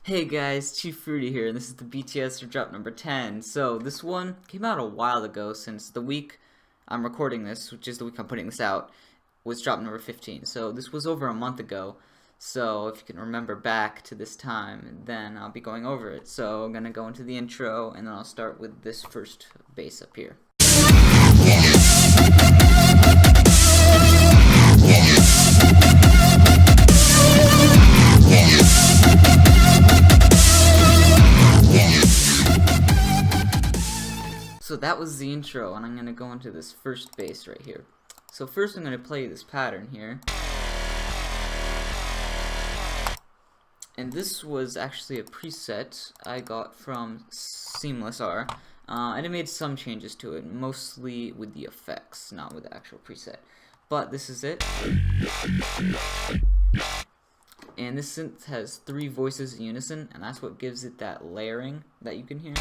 Hey guys, Chief Fruity here, and this is the BTS for drop number 10. So this one came out a while ago, since the week I'm recording this, which is the week I'm putting this out, was drop number 15. So this was over a month ago. So if you can remember back to this time, then I'll be going over it. So I'm going to go into the intro, and then I'll start with this first bass up here. So that was the intro, and I'm going to go into this first bass right here. So first I'm going to play this pattern here. And this was actually a preset I got from Seamless R. And I made some changes to it, mostly with the effects, not with the actual preset. But this is it. And this synth has 3 voices in unison, and that's what gives it that layering that you can hear.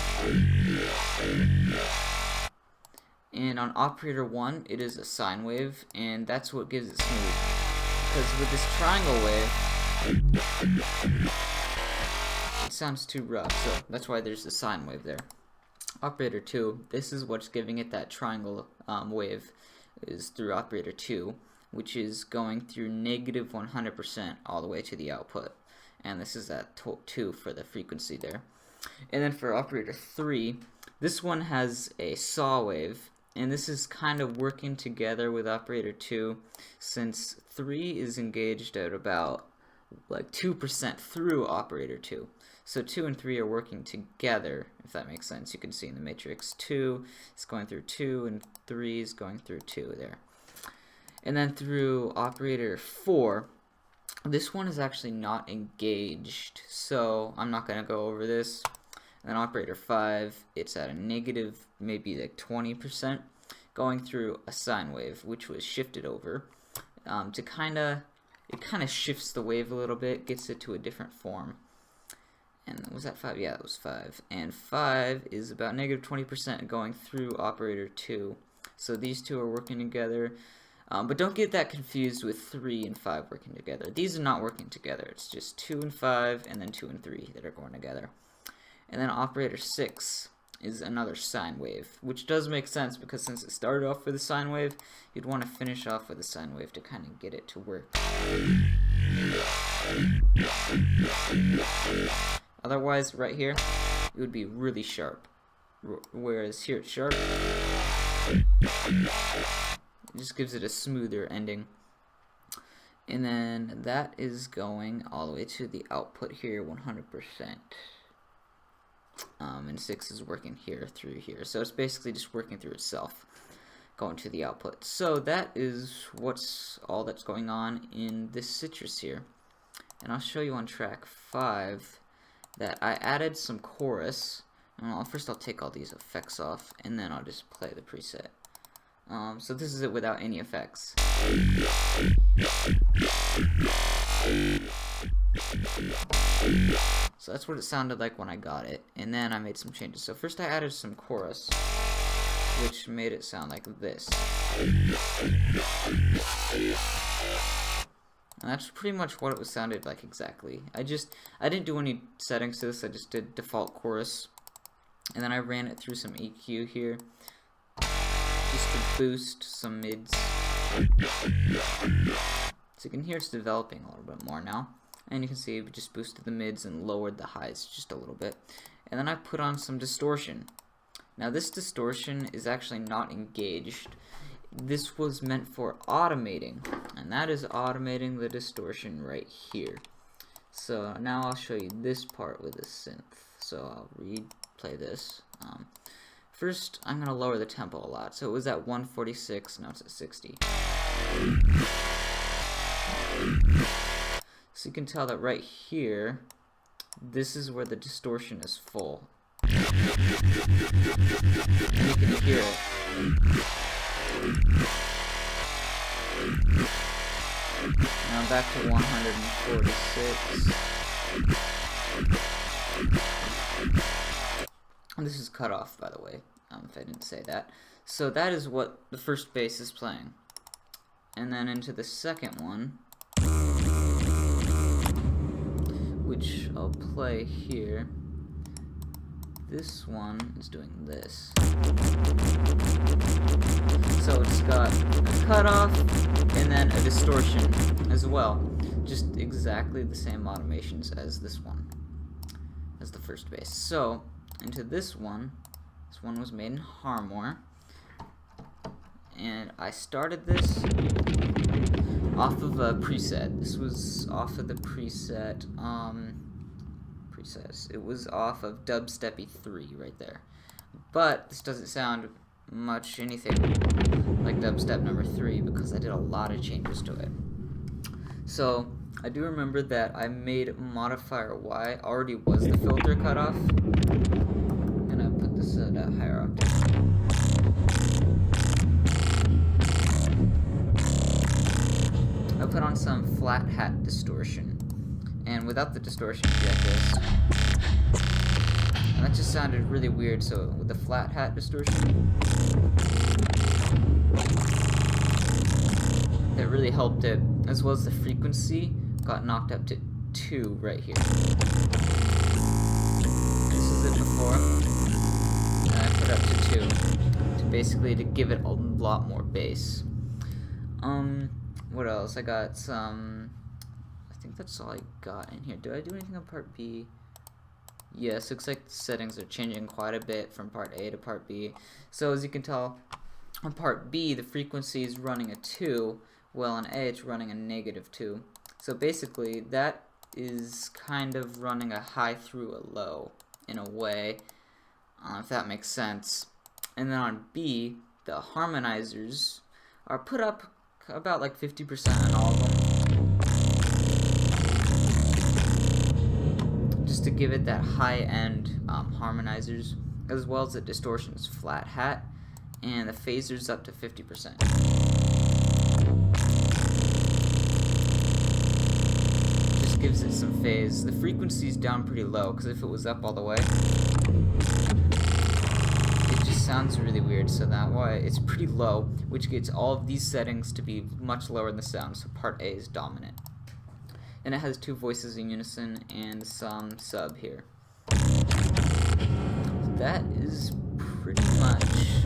And on operator 1, it is a sine wave, and that's what gives it smooth. Because with this triangle wave, it sounds too rough, so that's why there's a sine wave there. Operator 2, this is what's giving it that triangle wave, is through operator 2. Which is going through negative 100% all the way to the output. And this is at 2 for the frequency there. And then for operator 3, this one has a saw wave, and this is kind of working together with operator 2, since 3 is engaged at about like 2% through operator 2. So 2 and 3 are working together, if that makes sense. You can see in the matrix 2 is going through 2, and 3 is going through 2 there. And then through operator 4, this one is actually not engaged, so I'm not going to go over this. And then operator 5, it's at a negative, maybe like 20%, going through a sine wave, which was shifted over to it kind of shifts the wave a little bit, gets it to a different form. And was that 5? Yeah, that was 5. And 5 is about negative 20% going through operator 2. So these two are working together. But don't get that confused with 3 and 5 working together. These are not working together. It's just 2 and 5, and then 2 and 3 that are going together. And then operator 6 is another sine wave, which does make sense because since it started off with a sine wave, you'd want to finish off with a sine wave to kind of get it to work. Otherwise, right here, it would be really sharp. Whereas here it's sharp. It just gives it a smoother ending. And then that is going all the way to the output here, 100%. And 6 is working here through here. So it's basically just working through itself, going to the output. So that is all that's going on in this citrus here. And I'll show you on track 5 that I added some chorus. And first I'll take all these effects off, and then I'll just play the preset. So this is it without any effects. So that's what it sounded like when I got it, and then I made some changes. So first I added some chorus, which made it sound like this. And that's pretty much what it sounded like exactly. I didn't do any settings to this, I just did default chorus. And then I ran it through some EQ here, just to boost some mids. So you can hear it's developing a little bit more now. And you can see we just boosted the mids and lowered the highs just a little bit. And then I put on some distortion. Now this distortion is actually not engaged. This was meant for automating, and that is automating the distortion right here. So now I'll show you this part with the synth. So I'll replay this. First, I'm going to lower the tempo a lot. So it was at 146, now it's at 60. So you can tell that right here, this is where the distortion is full. And you can hear it. Now back to 146. And this is cut off, by the way, if I didn't say that. So that is what the first bass is playing. And then into the second one, which I'll play here. This one is doing this. So it's got a cutoff and then a distortion as well. Just exactly the same automations as this one, as the first bass. So into this one was made in Harmor, and I started this off of a preset. This was off of the preset, it was off of Dubstep 3 right there. But this doesn't sound much anything like Dubstep number 3 because I did a lot of changes to it. So I do remember that I made modifier Y already was the filter cutoff, and I put this at a higher octave. I put on some flat hat distortion, and without the distortion you get this. And that just sounded really weird, so with the flat hat distortion, that really helped it, as well as the frequency got knocked up to 2 right here. This is it before, and I put it up to 2 to basically to give it a lot more bass. What else? I got some, I think that's all I got in here. Did I do anything on part B? Yes, looks like the settings are changing quite a bit from part A to part B. So as you can tell, on part B the frequency is running a 2, while on A it's running a -2. So basically that is kind of running a high through a low in a way, if that makes sense. And then on B, the harmonizers are put up about like 50% on all of them, just to give it that high-end harmonizers, as well as the distortion's flat hat, and the phasers up to 50%. Just gives it some phase. The frequency's down pretty low, because if it was up all the way, it just sounds really weird, so that why it's pretty low, which gets all of these settings to be much lower in the sound, so part A is dominant. And it has 2 voices in unison and some sub here. That is pretty much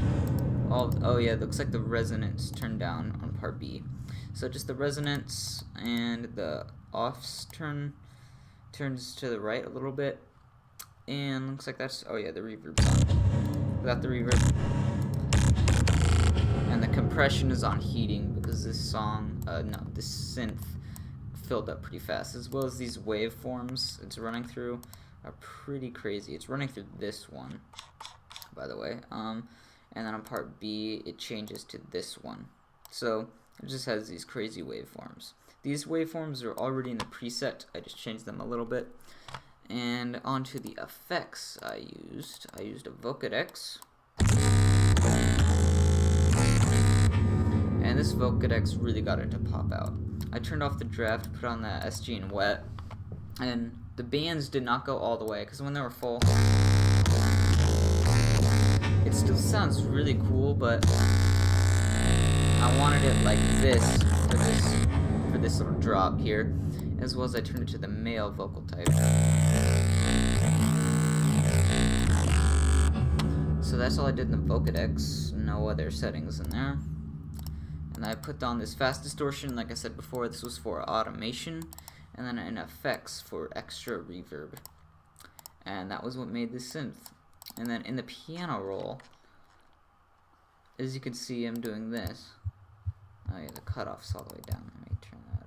all. Oh yeah, it looks like the resonance turned down on part B. So just the resonance and the offs turns to the right a little bit, and looks like that's, oh yeah, the reverb's on. Without the reverb, and the compression is on heating because this synth filled up pretty fast, as well as these waveforms it's running through are pretty crazy. It's running through this one, by the way, and then on part B it changes to this one, so it just has these crazy waveforms. These waveforms are already in the preset, I just changed them a little bit. And onto the effects I used a Vocodex, and this Vocodex really got it to pop out. I turned off the draft, put on the SG and wet, and the bands did not go all the way, because when they were full, it still sounds really cool, but I wanted it like this for this little drop here, as well as I turned it to the male vocal type. So that's all I did in the Vocodex, no other settings in there. And I put on this fast distortion, like I said before, this was for automation, and then in effects for extra reverb. And that was what made this synth. And then in the piano roll, as you can see, I'm doing this. Oh yeah, the cutoff's all the way down. Let me turn that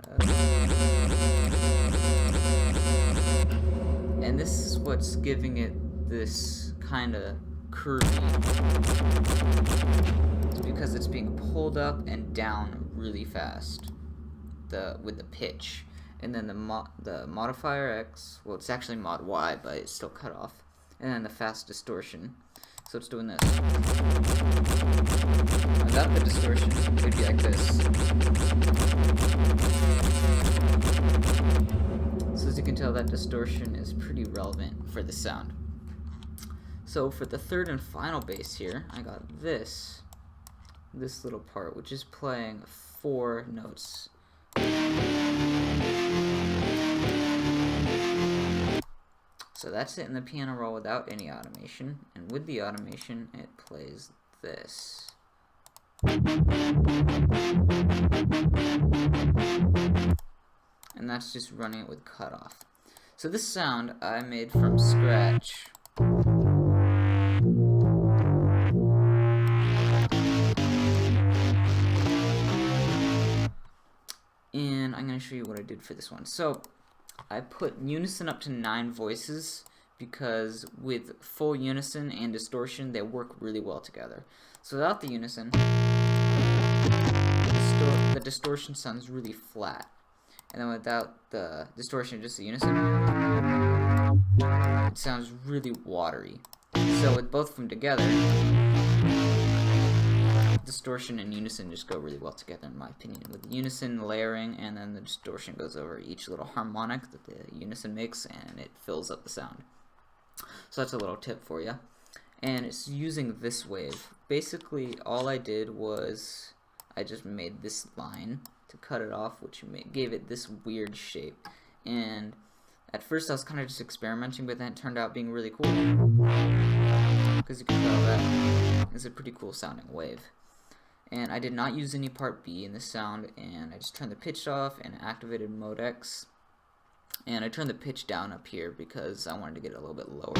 up. And this is what's giving it this kind of curvy. It's because it's being pulled up and down really fast with the pitch. And then the modifier X, well, it's actually mod Y, but it's still cut off. And then the fast distortion. So it's doing this. Without the distortion, it would be like this. So as you can tell, that distortion is pretty relevant for the sound. So for the third and final bass here, I got this little part, which is playing 4 notes. So that's it in the piano roll without any automation, and with the automation it plays this. And that's just running it with cutoff. So this sound I made from scratch. And I'm going to show you what I did for this one. So I put unison up to 9 voices because with full unison and distortion they work really well together. So without the unison, the distortion sounds really flat. And then without the distortion, just the unison, it sounds really watery. So with both of them together, distortion and unison just go really well together in my opinion. With unison layering, and then the distortion goes over each little harmonic that the unison makes, and it fills up the sound. So that's a little tip for you. And it's using this wave. Basically all I did was I just made this line to cut it off, which gave it this weird shape. And at first I was kind of just experimenting, but then it turned out being really cool, because you can tell that it's a pretty cool sounding wave. And I did not use any part B in this sound, and I just turned the pitch off and activated mode X. And I turned the pitch down up here because I wanted to get it a little bit lower.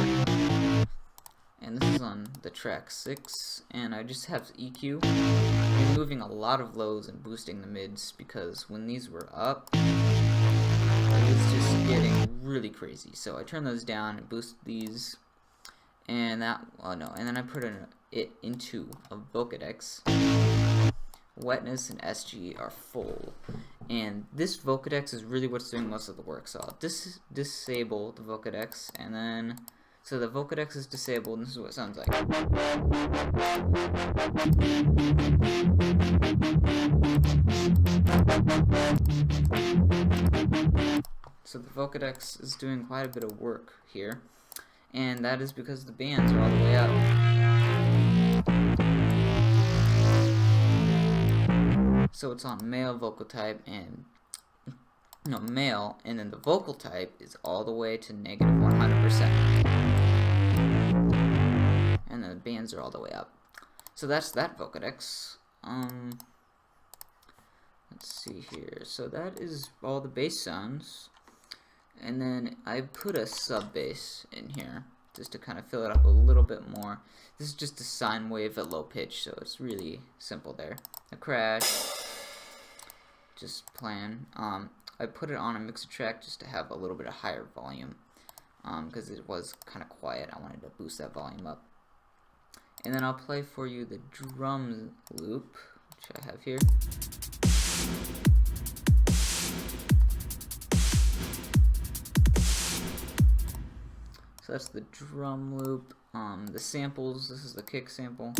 And this is on the track 6, and I just have EQ, removing a lot of lows and boosting the mids, because when these were up, it was just getting really crazy. So I turned those down and boosted these, and that, oh no, and then I put it into a Vocodex. Wetness and SG are full, and this Vocodex is really what's doing most of the work. So I'll disable the Vocodex, and then so the Vocodex is disabled, and this is what it sounds like. So the Vocodex is doing quite a bit of work here, and that is because the bands are all the way up. So it's on male vocal type and male, and then the vocal type is all the way to negative 100%, and the bands are all the way up. So that's that Vocodex. Let's see here. So that is all the bass sounds, and then I put a sub bass in here just to kind of fill it up a little bit more. This is just a sine wave at low pitch, so it's really simple there. A crash, just playing. I put it on a mixer track just to have a little bit of higher volume, because it was kind of quiet. I wanted to boost that volume up. And then I'll play for you the drum loop, which I have here. So that's the drum loop. The samples, this is the kick sample,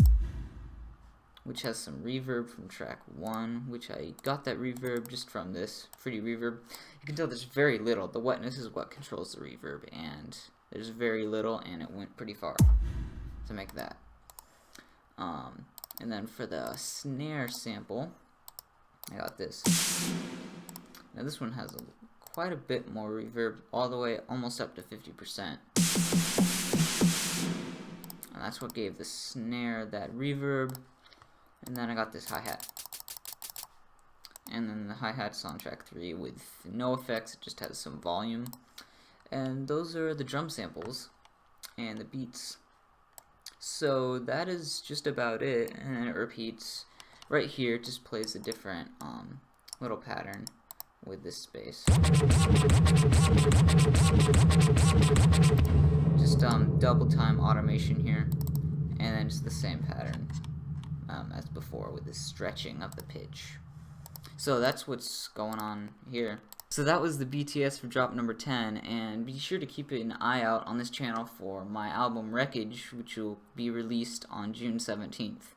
which has some reverb from track 1, which I got that reverb just from this Fruity Reverb. You can tell there's very little. The wetness is what controls the reverb, and there's very little, and it went pretty far to make that. And then for the snare sample, I got this. Now this one has quite a bit more reverb, all the way almost up to 50%. And that's what gave the snare that reverb. And then I got this hi-hat. And then the hi-hat's on track 3 with no effects, it just has some volume. And those are the drum samples and the beats. So that is just about it, and then it repeats. Right here it just plays a different little pattern with this space. Just double time automation here, and then it's the same pattern as before with this stretching of the pitch. So that's what's going on here. So that was the BTS for drop number 10, and be sure to keep an eye out on this channel for my album Wreckage, which will be released on June 17th,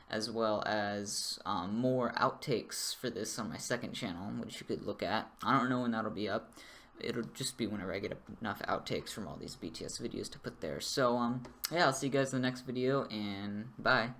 as well as more outtakes for this on my second channel, which you could look at. I don't know when that'll be up. It'll just be whenever I get enough outtakes from all these BTS videos to put there. So yeah, I'll see you guys in the next video, and bye.